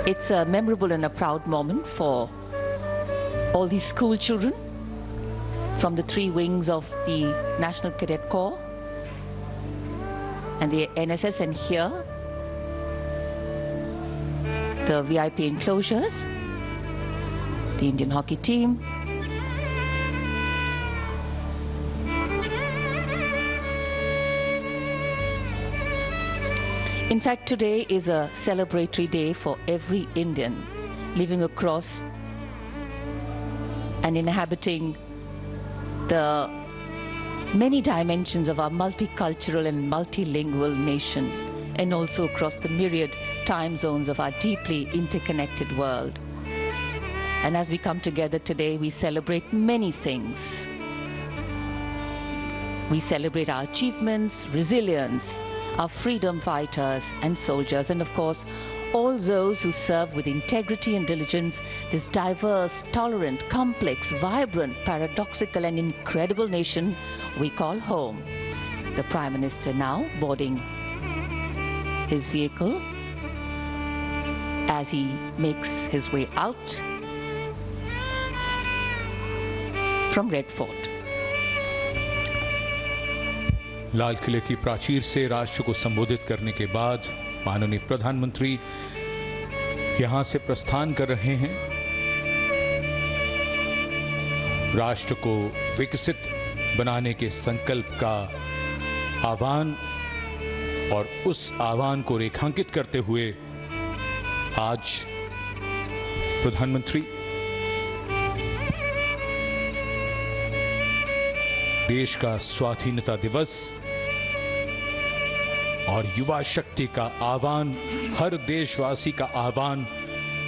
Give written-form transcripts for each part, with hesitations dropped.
It's a memorable and a proud moment for all these school children from the 3 wings of the National Cadet Corps and the NSS, and here the VIP enclosures, the Indian hockey team, in fact, today is a celebratory day for every Indian living across and inhabiting the many dimensions of our multicultural and multilingual nation, and also across the myriad time zones of our deeply interconnected world. And as we come together today, we celebrate many things. We celebrate our achievements, resilience, our freedom fighters and soldiers, and of course, all those who serve with integrity and diligence this diverse, tolerant, complex, vibrant, paradoxical and incredible nation we call home. The Prime Minister now boarding his vehicle as he makes his way out from Red Fort. लाल किले की प्राचीर से राष्ट्र को संबोधित करने के बाद माननीय प्रधानमंत्री यहां से प्रस्थान कर रहे हैं। राष्ट्र को विकसित बनाने के संकल्प का आह्वान और उस आह्वान को रेखांकित करते हुए आज प्रधानमंत्री देश का स्वाधीनता दिवस और युवा शक्ति का आह्वान, हर देशवासी का आह्वान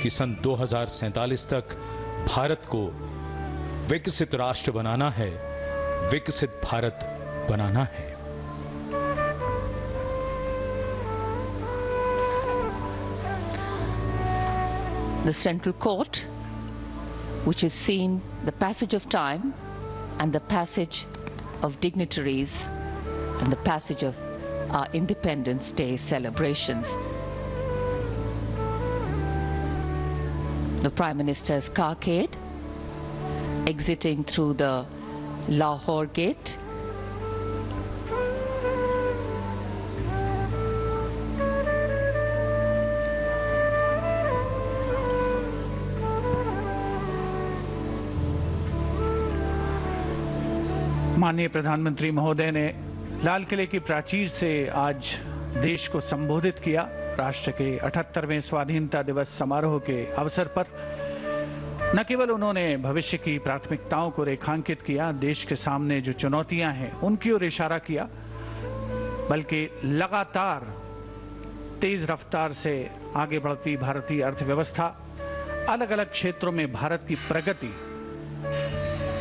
कि सन 2047 तक भारत को विकसित राष्ट्र बनाना है, विकसित भारत बनाना है। The Central Court, which has seen the passage of time and the passage of dignitaries and the passage of our Independence Day celebrations. The Prime Minister's carcade exiting through the Lahore gate. माननीय प्रधानमंत्री महोदय ने लाल किले की प्राचीर से आज देश को संबोधित किया। राष्ट्र के 78वें स्वाधीनता दिवस समारोह के अवसर पर न केवल उन्होंने भविष्य की प्राथमिकताओं को रेखांकित किया, देश के सामने जो चुनौतियां हैं उनकी ओर इशारा किया, बल्कि लगातार तेज रफ्तार से आगे बढ़ती भारतीय अर्थव्यवस्था, अलग अलग क्षेत्रों में भारत की प्रगति,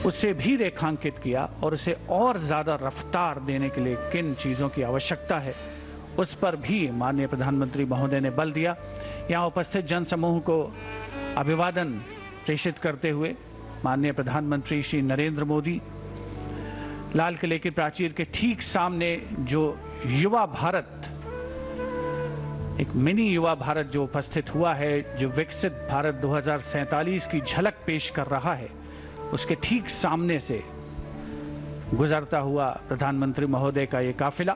उसे भी रेखांकित किया और उसे और ज्यादा रफ्तार देने के लिए किन चीजों की आवश्यकता है उस पर भी माननीय प्रधानमंत्री महोदय ने बल दिया। यहां उपस्थित जनसमूह को अभिवादन प्रेषित करते हुए माननीय प्रधानमंत्री श्री नरेंद्र मोदी लाल किले की प्राचीर के ठीक सामने जो युवा भारत, एक मिनी युवा भारत जो उपस्थित हुआ है, जो विकसित भारत 2047 की झलक पेश कर रहा है, उसके ठीक सामने से गुजरता हुआ प्रधानमंत्री महोदय का ये काफिला।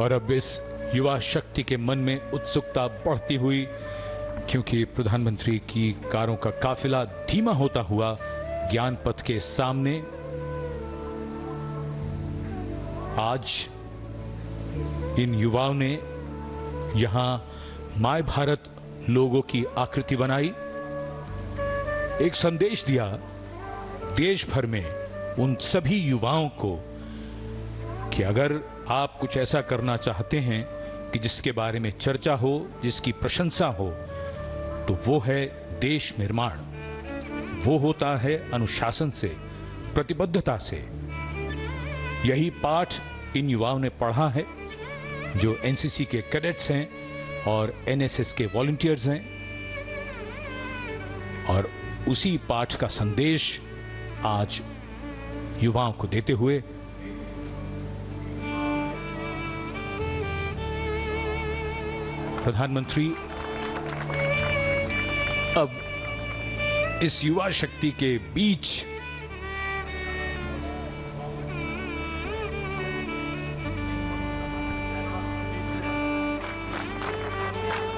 और अब इस युवा शक्ति के मन में उत्सुकता बढ़ती हुई, क्योंकि प्रधानमंत्री की कारों का काफिला धीमा होता हुआ ज्ञान पथ के सामने आज इन युवाओं ने यहां माय भारत लोगों की आकृति बनाई, एक संदेश दिया देश भर में उन सभी युवाओं को कि अगर आप कुछ ऐसा करना चाहते हैं कि जिसके बारे में चर्चा हो, जिसकी प्रशंसा हो, तो वो है देश निर्माण, वो होता है अनुशासन से, प्रतिबद्धता से। यही पाठ इन युवाओं ने पढ़ा है जो एनसीसी के कैडेट्स हैं और एनएसएस के वॉलंटियर्स हैं, और उसी पाठ का संदेश आज युवाओं को देते हुए प्रधानमंत्री इस युवा शक्ति के बीच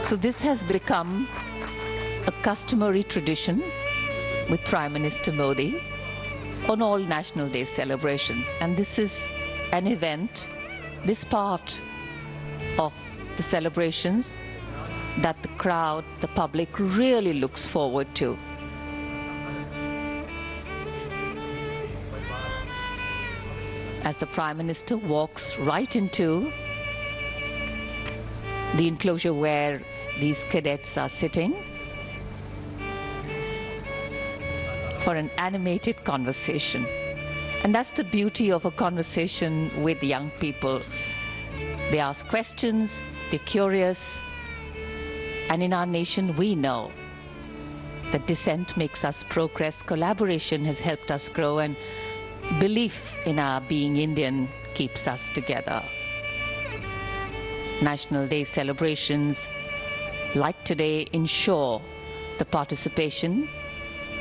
So this has become a customary tradition with Prime Minister Modi on all National Day celebrations. And this is an event, this part of the celebrations that the crowd, the public really looks forward to. As the Prime Minister walks right into the enclosure where these cadets are sitting for an animated conversation. And that's the beauty of a conversation with young people. They ask questions, they're curious, and in our nation we know that dissent makes us progress, collaboration has helped us grow, and belief in our being Indian keeps us together. National Day celebrations like today ensure the participation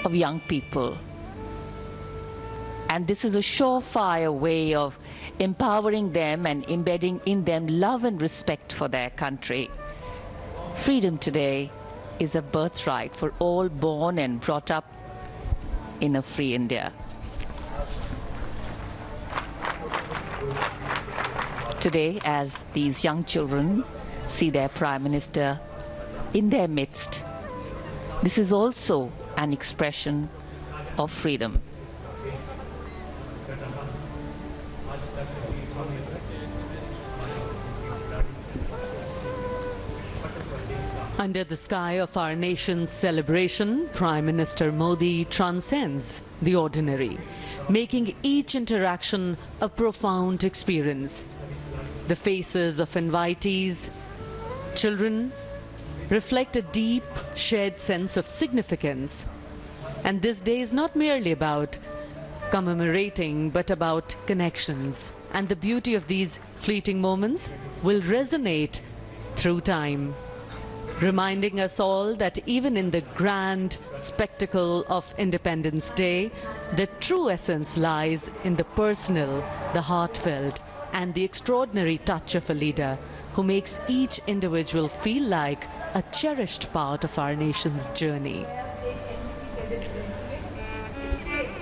of young people. And this is a surefire way of empowering them and embedding in them love and respect for their country. Freedom today is a birthright for all born and brought up in a free India. Today, as these young children see their Prime Minister in their midst, this is also an expression of freedom. Under the sky of our nation's celebration, Prime Minister Modi transcends the ordinary, making each interaction a profound experience. The faces of invitees, children, reflect a deep, shared sense of significance. And this day is not merely about commemorating, but about connections. And the beauty of these fleeting moments will resonate through time, reminding us all that even in the grand spectacle of Independence Day, the true essence lies in the personal, the heartfelt, and the extraordinary touch of a leader who makes each individual feel like a cherished part of our nation's journey.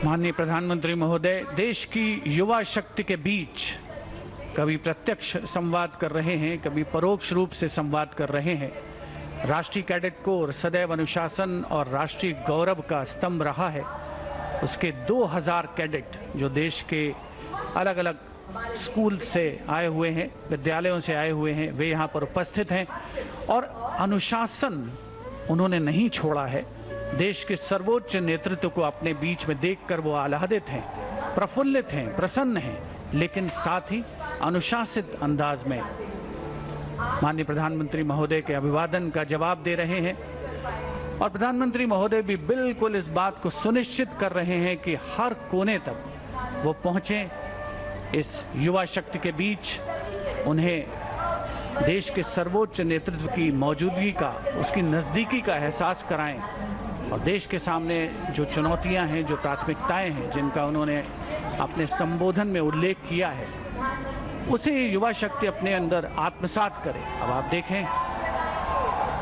माननीय प्रधानमंत्री महोदय, देश की युवा शक्ति के बीच कभी प्रत्यक्ष संवाद कर रहे हैं, कभी परोक्ष रूप से संवाद कर रहे हैं। राष्ट्रीय कैडेट कोर सदैव अनुशासन और राष्ट्रीय गौरव का स्तंभ रहा है। उसके 2000 कैडेट जो देश के अलग अलग स्कूल से आए हुए हैं, विद्यालयों से आए हुए हैं, वे यहाँ पर उपस्थित हैं और अनुशासन उन्होंने नहीं छोड़ा है। देश के सर्वोच्च नेतृत्व को अपने बीच में देखकर वो आह्लादित हैं, प्रफुल्लित हैं, प्रसन्न हैं, लेकिन साथ ही अनुशासित अंदाज में माननीय प्रधानमंत्री महोदय के अभिवादन का जवाब दे रहे हैं। और प्रधानमंत्री महोदय भी बिल्कुल इस बात को सुनिश्चित कर रहे हैं कि हर कोने तक वो पहुंचे, इस युवा शक्ति के बीच उन्हें देश के सर्वोच्च नेतृत्व की मौजूदगी का, उसकी नज़दीकी का एहसास कराएं और देश के सामने जो चुनौतियां हैं, जो प्राथमिकताएं हैं, जिनका उन्होंने अपने संबोधन में उल्लेख किया है, उसे युवा शक्ति अपने अंदर आत्मसात करे। अब आप देखें,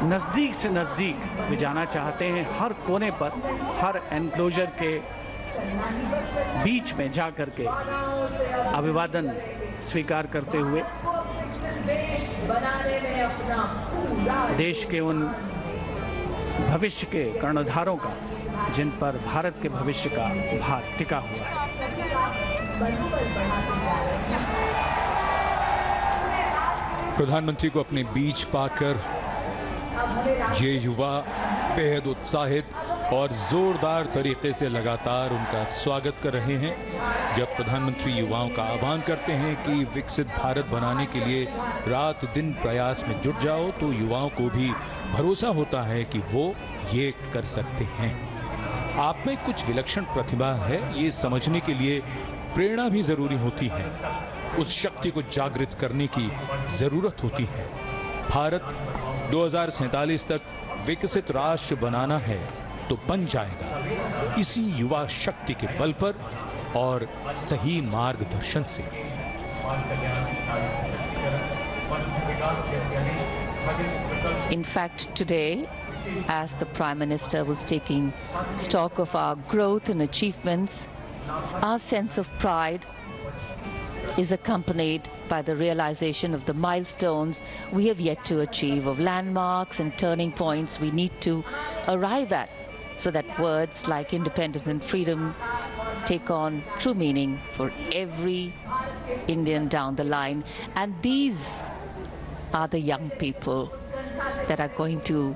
नज़दीक से नज़दीक वे जाना चाहते हैं, हर कोने पर, हर एनक्लोजर के बीच में जा कर के अभिवादन स्वीकार करते हुए देश के उन भविष्य के कर्णधारों का, जिन पर भारत के भविष्य का भार टिका हुआ है। प्रधानमंत्री को अपने बीच पाकर ये युवा बेहद उत्साहित और जोरदार तरीके से लगातार उनका स्वागत कर रहे हैं। जब प्रधानमंत्री युवाओं का आह्वान करते हैं कि विकसित भारत बनाने के लिए रात दिन प्रयास में जुट जाओ, तो युवाओं को भी भरोसा होता है कि वो ये कर सकते हैं। आप में कुछ विलक्षण प्रतिभा है, ये समझने के लिए प्रेरणा भी जरूरी होती है। उस शक्ति को जागृत करने की जरूरत होती है। भारत 2047 तक विकसित राष्ट्र बनाना है, तो बन जाएगा इसी युवा शक्ति के बल पर और सही मार्गदर्शन से। In fact, today, as the Prime Minister was taking stock of our growth and achievements, our sense of pride is accompanied by the realization of the milestones we have yet to achieve, of landmarks and turning points we need to arrive at, so that words like independence and freedom take on true meaning for every Indian down the line. And these are the young people that are going to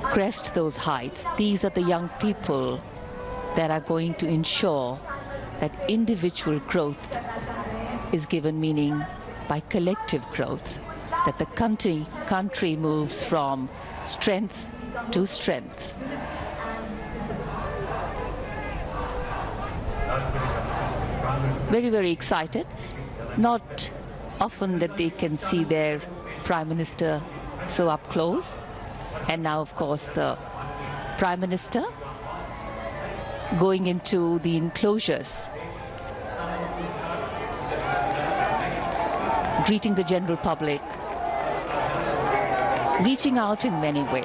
crest those heights. These are the young people that are going to ensure that individual growth is given meaning by collective growth, that the country moves from strength to strength. Very, very excited. Not often that they can see their Prime Minister so up close. And now, of course, the Prime Minister going into the enclosures, greeting the general public, reaching out in many ways.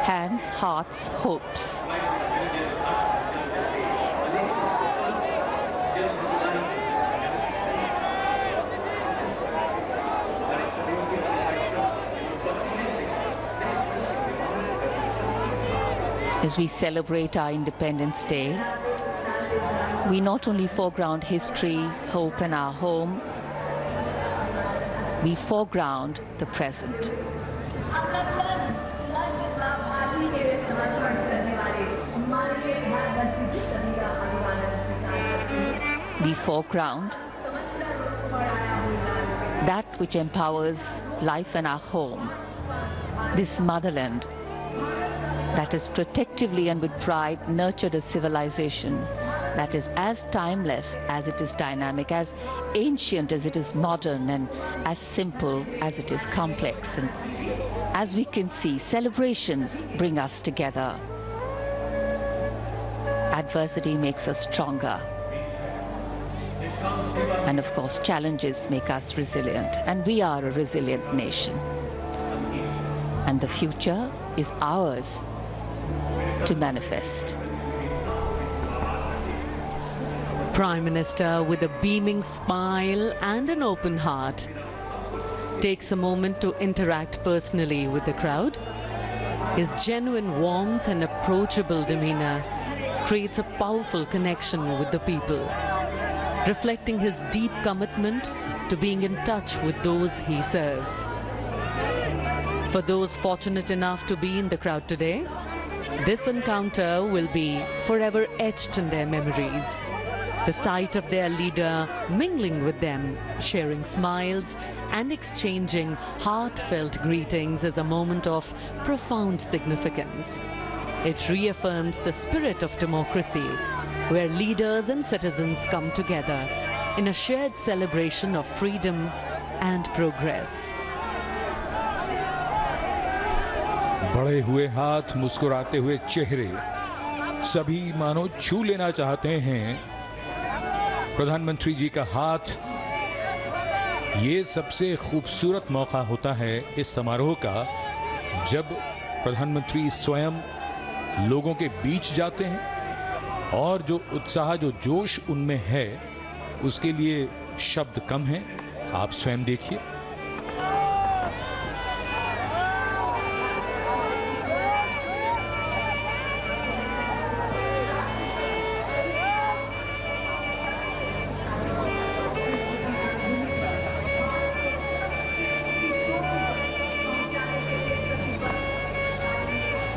Hands, hearts, hopes. As we celebrate our Independence Day, we not only foreground history, hope, and our home, we foreground the present. We foreground that which empowers life in our home, this motherland that is protectively and with pride nurtured a civilization that is as timeless as it is dynamic, as ancient as it is modern, and as simple as it is complex. And as we can see, celebrations bring us together. Adversity makes us stronger. And of course, challenges make us resilient. And we are a resilient nation. And the future is ours to manifest. Prime Minister, with a beaming smile and an open heart, takes a moment to interact personally with the crowd. His genuine warmth and approachable demeanor creates a powerful connection with the people, reflecting his deep commitment to being in touch with those he serves. For those fortunate enough to be in the crowd today, this encounter will be forever etched in their memories. The sight of their leader mingling with them, sharing smiles and exchanging heartfelt greetings is a moment of profound significance. It reaffirms the spirit of democracy, where leaders and citizens come together in a shared celebration of freedom and progress. बढ़े हुए हाथ, मुस्कुराते हुए चेहरे, सभी मानो छू लेना चाहते हैं प्रधानमंत्री जी का हाथ। ये सबसे खूबसूरत मौका होता है इस समारोह का, जब प्रधानमंत्री स्वयं लोगों के बीच जाते हैं और जो उत्साह, जो जोश उनमें है, उसके लिए शब्द कम हैं। आप स्वयं देखिए।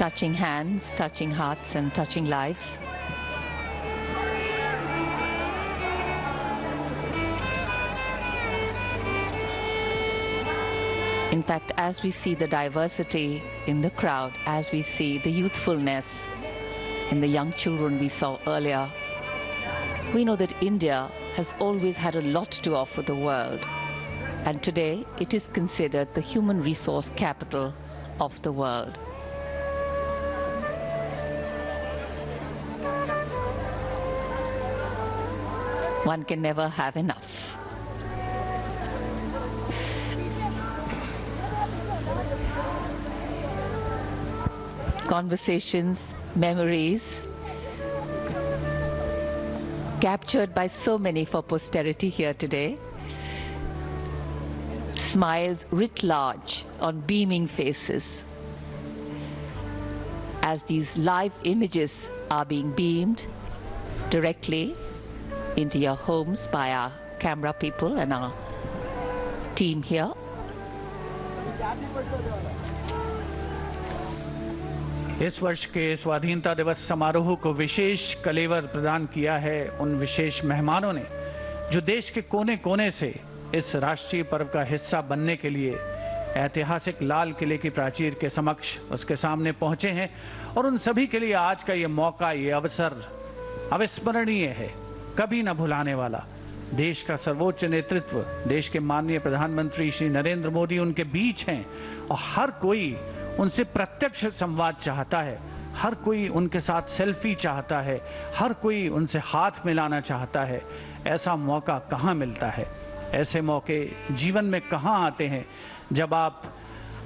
Touching hands, touching hearts, and touching lives. In fact, as we see the diversity in the crowd, as we see the youthfulness in the young children we saw earlier, we know that India has always had a lot to offer the world. And today, it is considered the human resource capital of the world. One can never have enough. Conversations, memories, captured by so many for posterity here today. Smiles writ large on beaming faces. As these live images are being beamed directly into your homes by our camera people and our team here. इस वर्ष के स्वाधीनता दिवस समारोह को विशेष कलेवर प्रदान किया है उन विशेष मेहमानों ने जो देश के कोने कोने से इस राष्ट्रीय पर्व का हिस्सा बनने के लिए ऐतिहासिक लाल किले की प्राचीर के समक्ष उसके सामने पहुंचे हैं। और उन सभी के लिए आज का ये मौका, ये अवसर अविस्मरणीय है, कभी न भुलाने वाला। देश का सर्वोच्च नेतृत्व, देश के माननीय प्रधानमंत्री श्री नरेंद्र मोदी उनके बीच हैं और हर कोई उनसे प्रत्यक्ष संवाद चाहता है, हर कोई उनके साथ सेल्फी चाहता है, हर कोई उनसे हाथ मिलाना चाहता है। ऐसा मौका कहाँ मिलता है? ऐसे मौके जीवन में कहाँ आते हैं जब आप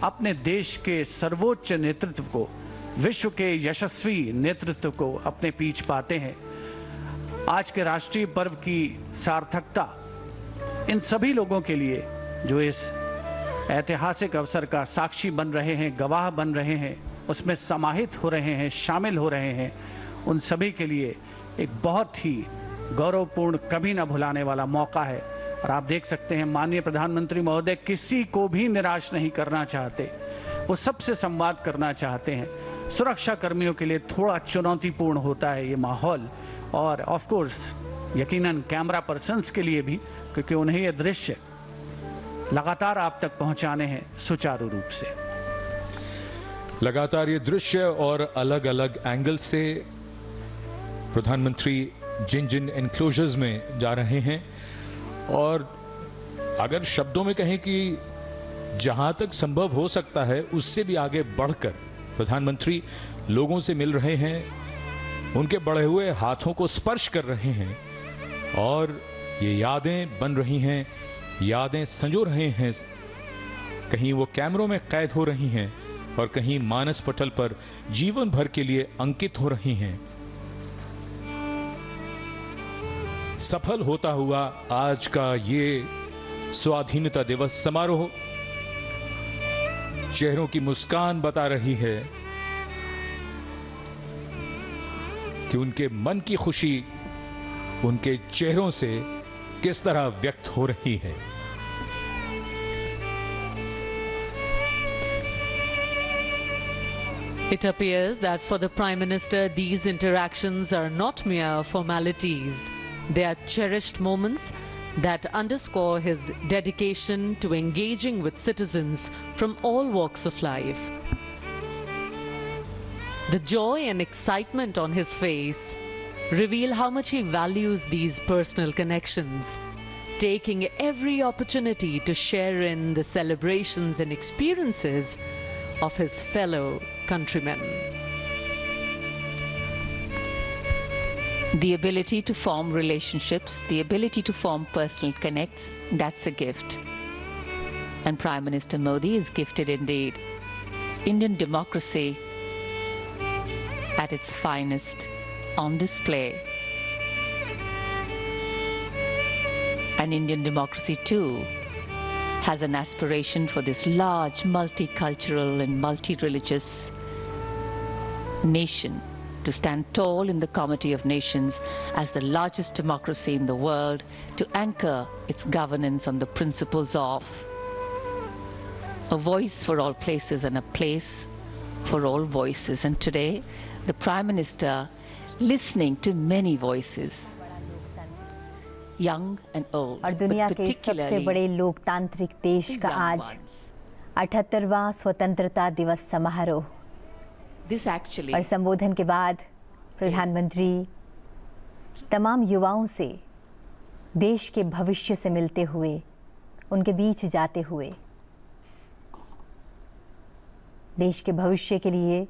अपने देश के सर्वोच्च नेतृत्व को, विश्व के यशस्वी नेतृत्व को अपने पीछ पाते हैं। आज के राष्ट्रीय पर्व की सार्थकता इन सभी लोगों के लिए जो इस ऐतिहासिक अवसर का साक्षी बन रहे हैं, गवाह बन रहे हैं, उसमें समाहित हो रहे हैं, शामिल हो रहे हैं, उन सभी के लिए एक बहुत ही गौरवपूर्ण, कभी न भुलाने वाला मौका है। और आप देख सकते हैं माननीय प्रधानमंत्री महोदय किसी को भी निराश नहीं करना चाहते, वो सबसे संवाद करना चाहते हैं। सुरक्षा कर्मियों के लिए थोड़ा चुनौतीपूर्ण होता है ये माहौल, और ऑफ कोर्स यकीनन कैमरा पर्सन्स के लिए भी, क्योंकि उन्हें ये दृश्य लगातार आप तक पहुंचाने हैं सुचारू रूप से। लगातार ये दृश्य और अलग अलग एंगल से प्रधानमंत्री जिन जिन एनक्लोजर्स में जा रहे हैं, और अगर शब्दों में कहें कि जहां तक संभव हो सकता है उससे भी आगे बढ़कर प्रधानमंत्री लोगों से मिल रहे हैं, उनके बढ़े हुए हाथों को स्पर्श कर रहे हैं, और ये यादें बन रही हैं, यादें संजो रहे हैं। कहीं वो कैमरों में कैद हो रही हैं और कहीं मानस पटल पर जीवन भर के लिए अंकित हो रही हैं। सफल होता हुआ आज का ये स्वाधीनता दिवस समारोह चेहरों की मुस्कान बता रही है कि उनके मन की खुशी उनके चेहरों से किस तरह व्यक्त हो रही है। It appears that for the Prime Minister, these interactions are not mere formalities. They are cherished moments that underscore his dedication to engaging with citizens from all walks of life. The joy and excitement on his face reveal how much he values these personal connections, taking every opportunity to share in the celebrations and experiences of his fellow countrymen. The ability to form relationships, the ability to form personal connects, that's a gift. And Prime Minister Modi is gifted indeed. Indian democracy at its finest on display. And Indian democracy too has an aspiration for this large multicultural and multi-religious nation to stand tall in the Comity of Nations as the largest democracy in the world, to anchor its governance on the principles of a voice for all places and a place for all voices. And today, the Prime Minister listening to many voices, young and old, और दुनिया but के सबसे particularly बड़े लोकतांत्रिक देश का young आज ones. 78वां स्वतंत्रता दिवस समारोह। This actually और संबोधन के बाद प्रधानमंत्री तमाम युवाओं से देश के भविष्य से मिलते हुए, उनके बीच जाते हुए, देश के भविष्य के लिए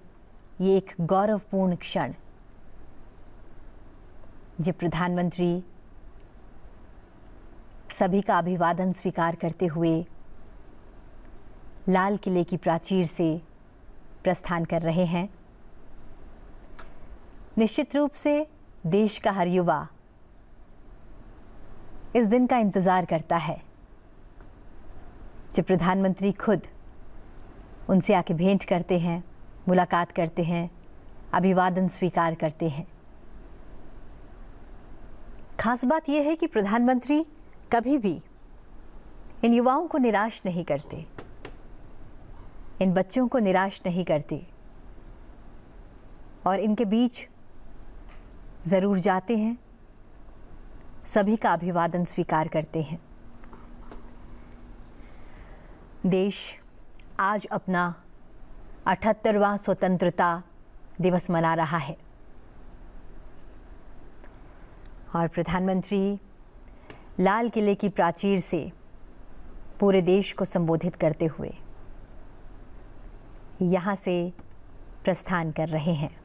ये एक गौरवपूर्ण क्षण, जब प्रधानमंत्री सभी का अभिवादन स्वीकार करते हुए लाल किले की प्राचीर से प्रस्थान कर रहे हैं। निश्चित रूप से देश का हर युवा इस दिन का इंतज़ार करता है जब प्रधानमंत्री खुद उनसे आके भेंट करते हैं, मुलाकात करते हैं, अभिवादन स्वीकार करते हैं। खास बात यह है कि प्रधानमंत्री कभी भी इन युवाओं को निराश नहीं करते, इन बच्चों को निराश नहीं करते और इनके बीच ज़रूर जाते हैं, सभी का अभिवादन स्वीकार करते हैं। देश आज अपना 78वां स्वतंत्रता दिवस मना रहा है और प्रधानमंत्री लाल किले की प्राचीर से पूरे देश को संबोधित करते हुए यहाँ से प्रस्थान कर रहे हैं।